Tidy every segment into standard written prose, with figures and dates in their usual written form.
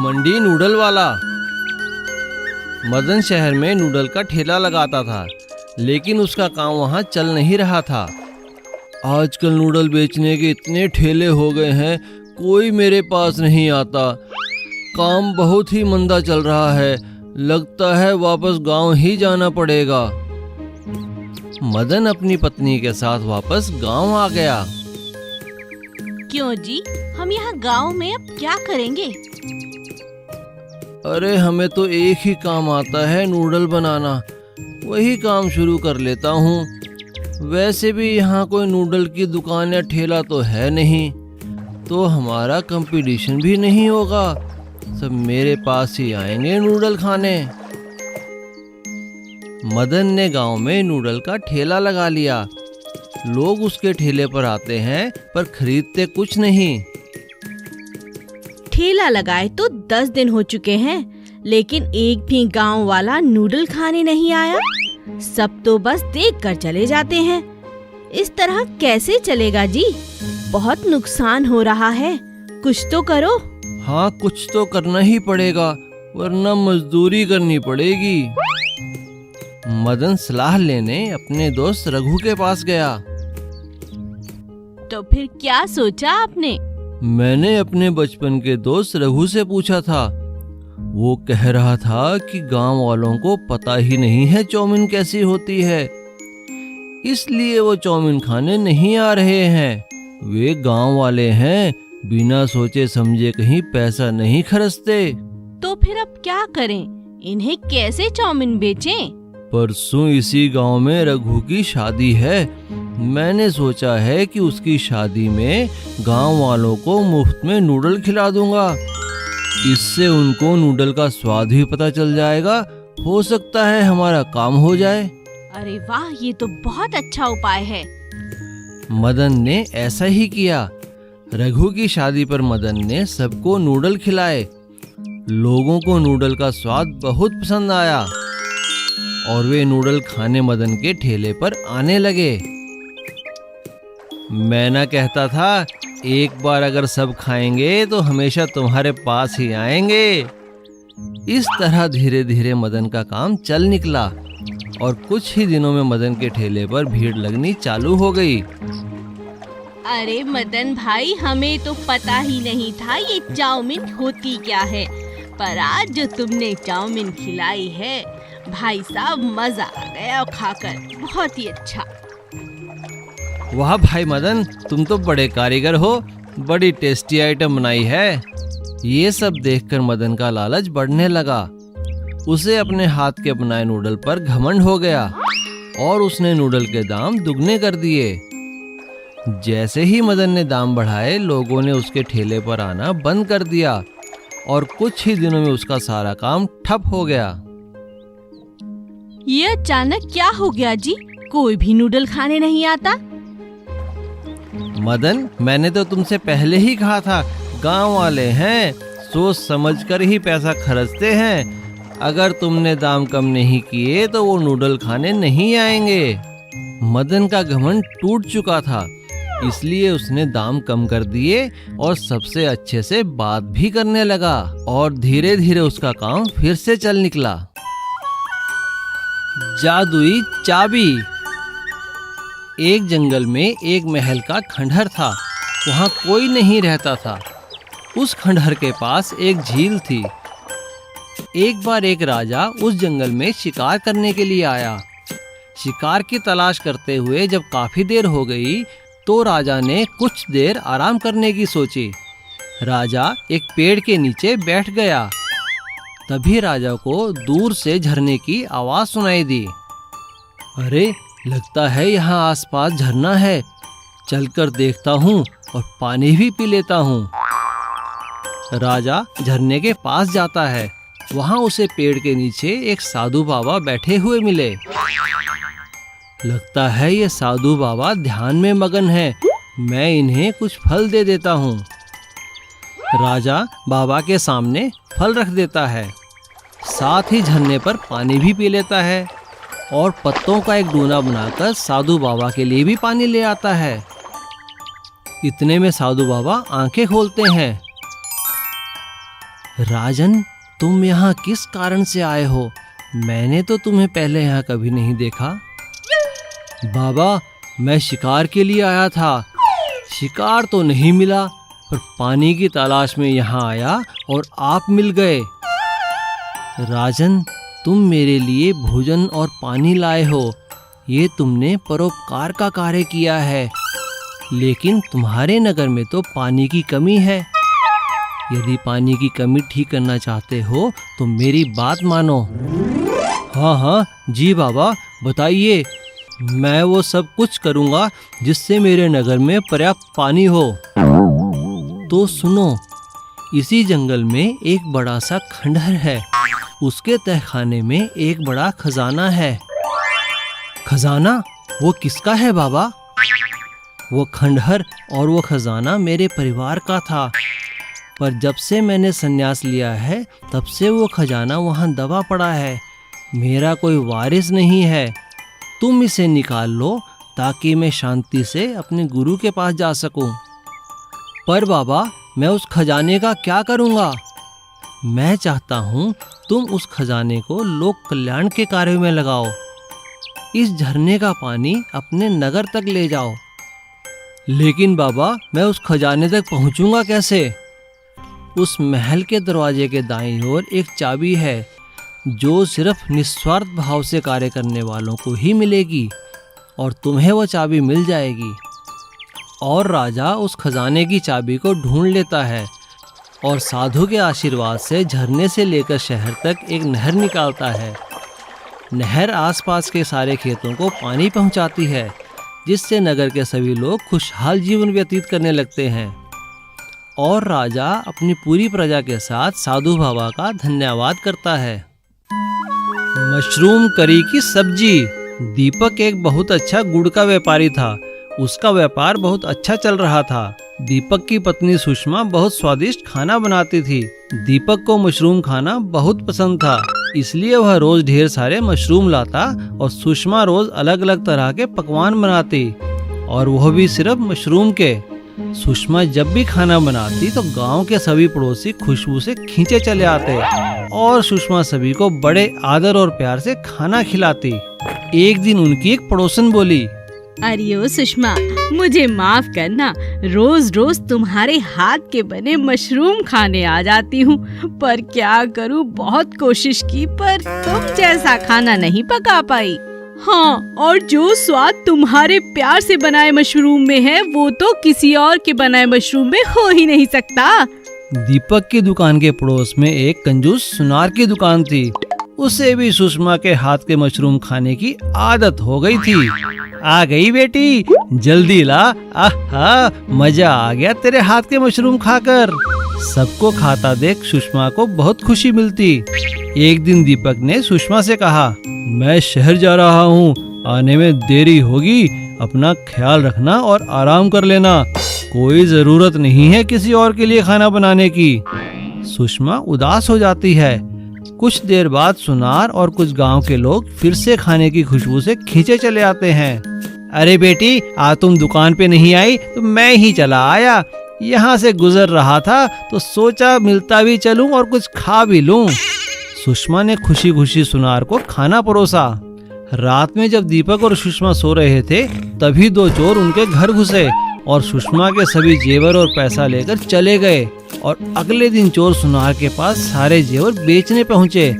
घमंडी नूडल वाला। मदन शहर में नूडल का ठेला लगाता था, लेकिन उसका काम वहाँ चल नहीं रहा था। आजकल नूडल बेचने के इतने ठेले हो गए हैं, कोई मेरे पास नहीं आता। काम बहुत ही मंदा चल रहा है, लगता है वापस गांव ही जाना पड़ेगा। मदन अपनी पत्नी के साथ वापस गांव आ गया। क्यों जी, हम यहाँ गांव में अब क्या करेंगे? अरे हमें तो एक ही काम आता है, नूडल बनाना। वही काम शुरू कर लेता हूँ। वैसे भी यहाँ कोई नूडल की दुकान या ठेला तो है नहीं, तो हमारा कंपटीशन भी नहीं होगा। सब मेरे पास ही आएंगे नूडल खाने। मदन ने गांव में नूडल का ठेला लगा लिया। लोग उसके ठेले पर आते हैं, पर खरीदते कुछ नहीं। ठेला लगाए तो 10 दिन हो चुके हैं, लेकिन एक भी गांव वाला नूडल खाने नहीं आया। सब तो बस देख कर चले जाते हैं। इस तरह कैसे चलेगा जी? बहुत नुकसान हो रहा है, कुछ तो करो। हाँ, कुछ तो करना ही पड़ेगा, वरना मजदूरी करनी पड़ेगी। मदन सलाह लेने अपने दोस्त रघु के पास गया। तो फिर क्या सोचा आपने? मैंने अपने बचपन के दोस्त रघु से पूछा था। वो कह रहा था कि गांव वालों को पता ही नहीं है चाउमीन कैसी होती है, इसलिए वो चाउमीन खाने नहीं आ रहे हैं। वे गांव वाले हैं, बिना सोचे समझे कहीं पैसा नहीं खर्चते। तो फिर अब क्या करें? इन्हें कैसे चाउमीन बेचें? परसों इसी गांव में रघु की शादी है। मैंने सोचा है कि उसकी शादी में गांव वालों को मुफ्त में नूडल खिला दूंगा। इससे उनको नूडल का स्वाद भी पता चल जाएगा। हो सकता है हमारा काम हो जाए। अरे वाह, ये तो बहुत अच्छा उपाय है। मदन ने ऐसा ही किया। रघु की शादी पर मदन ने सबको नूडल खिलाए। लोगों को नूडल का स्वाद बहुत पसंद आया और वे नूडल खाने मदन के ठेले पर आने लगे। मैं ना कहता था, एक बार अगर सब खाएंगे तो हमेशा तुम्हारे पास ही आएंगे। इस तरह धीरे धीरे मदन का काम चल निकला और कुछ ही दिनों में मदन के ठेले पर भीड़ लगनी चालू हो गई। अरे मदन भाई, हमें तो पता ही नहीं था ये चाउमीन होती क्या है, पर आज जो तुमने चाउमीन खिलाई है, भाई साहब मजा आ गया खाकर, बहुत ही अच्छा। वाह भाई मदन, तुम तो बड़े कारीगर हो, बड़ी टेस्टी आइटम बनाई है। ये सब देखकर मदन का लालच बढ़ने लगा। उसे अपने हाथ के बनाए नूडल पर घमंड हो गया और उसने नूडल के दाम दुगने कर दिए। जैसे ही मदन ने दाम बढ़ाए, लोगों ने उसके ठेले पर आना बंद कर दिया और कुछ ही दिनों में उसका सारा काम ठप हो गया। ये अचानक क्या हो गया जी? कोई भी नूडल खाने नहीं आता। मदन, मैंने तो तुमसे पहले ही कहा था, गांव वाले हैं, सोच समझकर ही पैसा खर्चते हैं। अगर तुमने दाम कम नहीं किए तो वो नूडल खाने नहीं आएंगे। मदन का घमंड टूट चुका था, इसलिए उसने दाम कम कर दिए और सबसे अच्छे से बात भी करने लगा और धीरे धीरे उसका काम फिर से चल निकला। जादुई चाबी। एक जंगल में एक महल का खंडहर था। वहाँ कोई नहीं रहता था। उस खंडहर के पास एक झील थी। एक बार एक राजा उस जंगल में शिकार करने के लिए आया। शिकार की तलाश करते हुए जब काफी देर हो गई, तो राजा ने कुछ देर आराम करने की सोची। राजा एक पेड़ के नीचे बैठ गया। तभी राजा को दूर से झरने की आवाज सुनाई दी। अरे, लगता है यहाँ आसपास झरना है। चलकर देखता हूँ और पानी भी पी लेता हूँ। राजा झरने के पास जाता है। वहाँ उसे पेड़ के नीचे एक साधु बाबा बैठे हुए मिले। लगता है ये साधु बाबा ध्यान में मगन है। मैं इन्हें कुछ फल दे देता हूँ। राजा बाबा के सामने फल रख देता है, साथ ही झरने पर पानी भी पी लेता है और पत्तों का एक डूना बनाकर साधु बाबा के लिए भी पानी ले आता है। इतने में साधु बाबा आंखें खोलते हैं। राजन, तुम यहाँ किस कारण से आए हो? मैंने तो तुम्हें पहले यहाँ कभी नहीं देखा। बाबा, मैं शिकार के लिए आया था। शिकार तो नहीं मिला, पर पानी की तलाश में यहाँ आया और आप मिल गए। राजन, तुम मेरे लिए भोजन और पानी लाए हो, ये तुमने परोपकार का कार्य किया है। लेकिन तुम्हारे नगर में तो पानी की कमी है। यदि पानी की कमी ठीक करना चाहते हो तो मेरी बात मानो। हाँ, जी बाबा, बताइए। मैं वो सब कुछ करूँगा जिससे मेरे नगर में पर्याप्त पानी हो। तो सुनो, इसी जंगल में एक बड़ा सा खंडहर है। उसके तहखाने में एक बड़ा खजाना है। खजाना? वो किसका है बाबा? वो खंडहर और वो खजाना मेरे परिवार का था, पर जब से मैंने संन्यास लिया है तब से वो खजाना वहाँ दबा पड़ा है। मेरा कोई वारिस नहीं है। तुम इसे निकाल लो ताकि मैं शांति से अपने गुरु के पास जा सकूं। पर बाबा, मैं उस खजाने का क्या करूँगा? मैं चाहता हूँ तुम उस खजाने को लोक कल्याण के कार्य में लगाओ। इस झरने का पानी अपने नगर तक ले जाओ। लेकिन बाबा, मैं उस खजाने तक पहुँचूंगा कैसे? उस महल के दरवाजे के दाईं ओर एक चाबी है जो सिर्फ निस्वार्थ भाव से कार्य करने वालों को ही मिलेगी, और तुम्हें वो चाबी मिल जाएगी। और राजा उस खजाने की चाबी को ढूंढ लेता है और साधु के आशीर्वाद से झरने से लेकर शहर तक एक नहर निकालता है। नहर आसपास के सारे खेतों को पानी पहुंचाती है, जिससे नगर के सभी लोग खुशहाल जीवन व्यतीत करने लगते हैं। और राजा अपनी पूरी प्रजा के साथ साधु बाबा का धन्यवाद करता है। मशरूम करी की सब्जी। दीपक एक बहुत अच्छा गुड़ का व्यापारी था। उसका व्यापार बहुत अच्छा चल रहा था। दीपक की पत्नी सुषमा बहुत स्वादिष्ट खाना बनाती थी। दीपक को मशरूम खाना बहुत पसंद था, इसलिए वह रोज ढेर सारे मशरूम लाता और सुषमा रोज अलग अलग तरह के पकवान बनाती, और वह भी सिर्फ मशरूम के। सुषमा जब भी खाना बनाती तो गांव के सभी पड़ोसी खुशबू से खींचे चले आते और सुषमा सभी को बड़े आदर और प्यार से खाना खिलाती। एक दिन उनकी एक पड़ोसन बोली, अरे ओ सुषमा, मुझे माफ करना, रोज रोज तुम्हारे हाथ के बने मशरूम खाने आ जाती हूँ, पर क्या करूँ, बहुत कोशिश की पर तुम जैसा खाना नहीं पका पाई। हाँ, और जो स्वाद तुम्हारे प्यार से बनाए मशरूम में है वो तो किसी और के बनाए मशरूम में हो ही नहीं सकता। दीपक की दुकान के पड़ोस में एक कंजूस सुनार की दुकान थी। उसे भी सुषमा के हाथ के मशरूम खाने की आदत हो गई थी। आ गई बेटी, जल्दी ला, आहा, मजा आ गया तेरे हाथ के मशरूम खाकर। सबको खाता देख सुषमा को बहुत खुशी मिलती। एक दिन दीपक ने सुषमा से कहा, मैं शहर जा रहा हूँ, आने में देरी होगी, अपना ख्याल रखना और आराम कर लेना। कोई जरूरत नहीं है किसी और के लिए खाना बनाने की। सुषमा उदास हो जाती है। कुछ देर बाद सुनार और कुछ गांव के लोग फिर से खाने की खुशबू से खींचे चले आते हैं। अरे बेटी, आज तुम दुकान पे नहीं आई तो मैं ही चला आया। यहाँ से गुजर रहा था तो सोचा मिलता भी चलूं और कुछ खा भी लूं। सुषमा ने खुशी खुशी सुनार को खाना परोसा। रात में जब दीपक और सुषमा सो रहे थे तभी दो चोर उनके घर घुसे और सुषमा के सभी जेवर और पैसा लेकर चले गए। और अगले दिन चोर सुनार के पास सारे जेवर बेचने पहुँचे।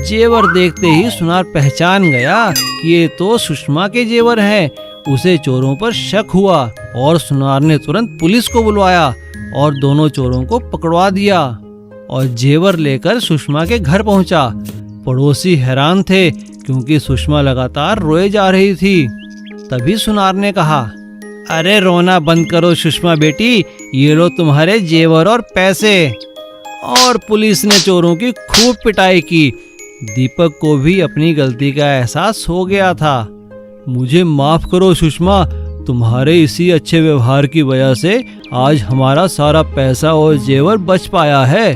जेवर देखते ही सुनार पहचान गया कि ये तो सुषमा के जेवर हैं। उसे चोरों पर शक हुआ और सुनार ने तुरंत पुलिस को बुलवाया और दोनों चोरों को पकड़वा दिया और जेवर लेकर सुषमा के घर पहुंचा। पड़ोसी हैरान थे क्योंकि सुषमा लगातार रोए जा रही थी। तभी सुनार ने कहा, अरे रोना बंद करो सुषमा बेटी, ये लो तुम्हारे जेवर और पैसे। और पुलिस ने चोरों की खूब पिटाई की। दीपक को भी अपनी गलती का एहसास हो गया था। मुझे माफ करो सुषमा, तुम्हारे इसी अच्छे व्यवहार की वजह से आज हमारा सारा पैसा और जेवर बच पाया है।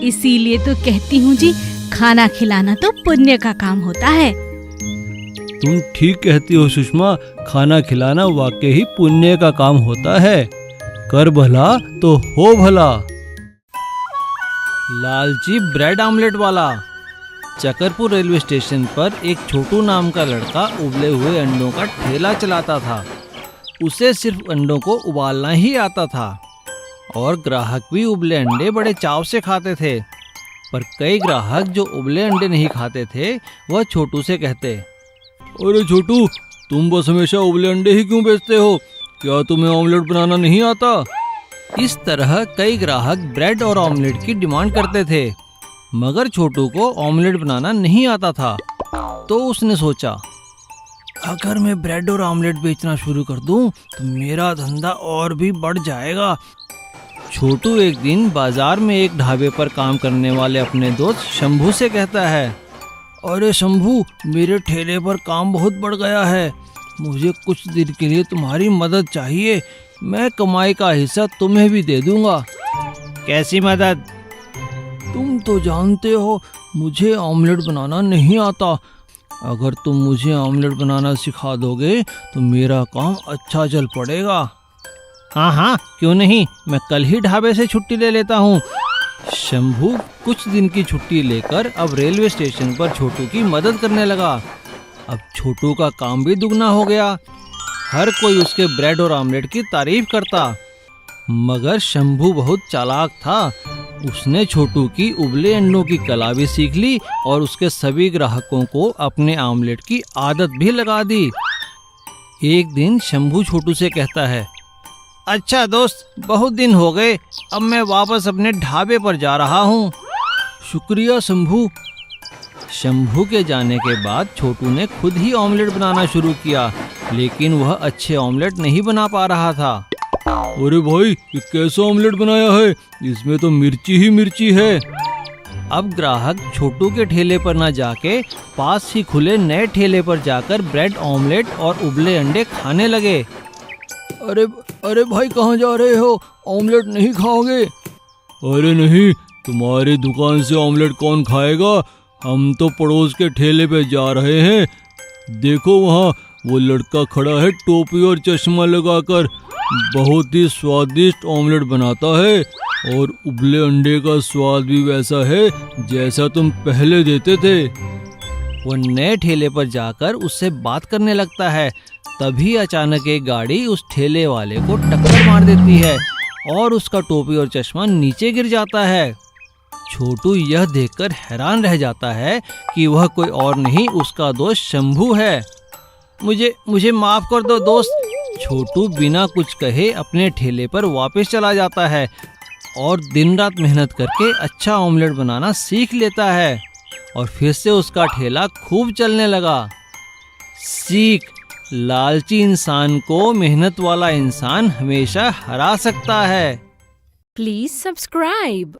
इसीलिए तो कहती हूँ जी, खाना खिलाना तो पुण्य का काम होता है। तुम ठीक कहती हो सुषमा, खाना खिलाना वाकई ही पुण्य का काम होता है। कर भला तो हो भला। लालची ब्रेड आमलेट वाला। चकरपुर रेलवे स्टेशन पर एक छोटू नाम का लड़का उबले हुए अंडों का ठेला चलाता था। उसे सिर्फ अंडों को उबालना ही आता था और ग्राहक भी उबले अंडे बड़े चाव से खाते थे। पर कई ग्राहक जो उबले अंडे नहीं खाते थे वह छोटू से कहते, अरे छोटू, तुम बस हमेशा उबले अंडे ही क्यों बेचते हो? क्या तुम्हें ऑमलेट बनाना नहीं आता? इस तरह कई ग्राहक ब्रेड और ऑमलेट की डिमांड करते थे, मगर छोटू को ऑमलेट बनाना नहीं आता था। तो उसने सोचा, अगर मैं ब्रेड और ऑमलेट बेचना शुरू कर दूं तो मेरा धंधा और भी बढ़ जाएगा। छोटू एक दिन बाजार में एक ढाबे पर काम करने वाले अपने दोस्त शंभू से कहता है, अरे शंभू, मेरे ठेले पर काम बहुत बढ़ गया है, मुझे कुछ दिन के लिए तुम्हारी मदद चाहिए। मैं कमाई का हिस्सा तुम्हें भी दे दूंगा। कैसी मदद? तुम तो जानते हो मुझे ऑमलेट बनाना नहीं आता। अगर तुम मुझे ऑमलेट बनाना सिखा दोगे तो मेरा काम अच्छा चल पड़ेगा। हाँ हाँ, क्यों नहीं, मैं कल ही ढाबे से छुट्टी ले लेता हूँ। शंभू कुछ दिन की छुट्टी लेकर अब रेलवे स्टेशन पर छोटू की मदद करने लगा। अब छोटू का काम भी दुगना हो गया। हर कोई उसके ब्रेड और ऑमलेट की तारीफ करता। मगर शंभू बहुत चालाक था। उसने छोटू की उबले अंडों की कला भी सीख ली और उसके सभी ग्राहकों को अपने ऑमलेट की आदत भी लगा दी। एक दिन शंभू छोटू से कहता है, अच्छा दोस्त, बहुत दिन हो गए, अब मैं वापस अपने ढाबे पर जा रहा हूँ। शुक्रिया शंभू। शंभू के जाने के बाद छोटू ने खुद ही ऑमलेट बनाना शुरू किया, लेकिन वह अच्छे ऑमलेट नहीं बना पा रहा था। अरे भाई, ये कैसा ऑमलेट बनाया है? इसमें तो मिर्ची ही मिर्ची है। अब ग्राहक छोटू के ठेले पर न जाके पास ही खुले नए ठेले पर जाकर ब्रेड, ऑमलेट और उबले अंडे खाने लगे। अरे भाई, कहाँ जा रहे हो? ऑमलेट नहीं खाओगे? अरे नहीं, तुम्हारी दुकान से ऑमलेट कौन खाएगा? हम तो पड़ोस के ठेले पे जा रहे हैं। देखो वहाँ वो लड़का खड़ा है टोपी और चश्मा लगाकर, बहुत ही स्वादिष्ट ऑमलेट बनाता है और उबले अंडे का स्वाद भी वैसा है जैसा तुम पहले देते थे। वो नए ठेले पर जाकर उससे बात करने लगता है। तभी अचानक एक गाड़ी उस ठेले वाले को टक्कर मार देती है और उसका टोपी और चश्मा नीचे गिर जाता है। छोटू यह देखकर हैरान रह जाता है कि वह कोई और नहीं, उसका दोस्त शंभू है। मुझे माफ कर दो दोस्त। छोटू बिना कुछ कहे अपने ठेले पर वापस चला जाता है और दिन रात मेहनत करके अच्छा ऑमलेट बनाना सीख लेता है और फिर से उसका ठेला खूब चलने लगा। सीख, लालची इंसान को मेहनत वाला इंसान हमेशा हरा सकता है। Please subscribe.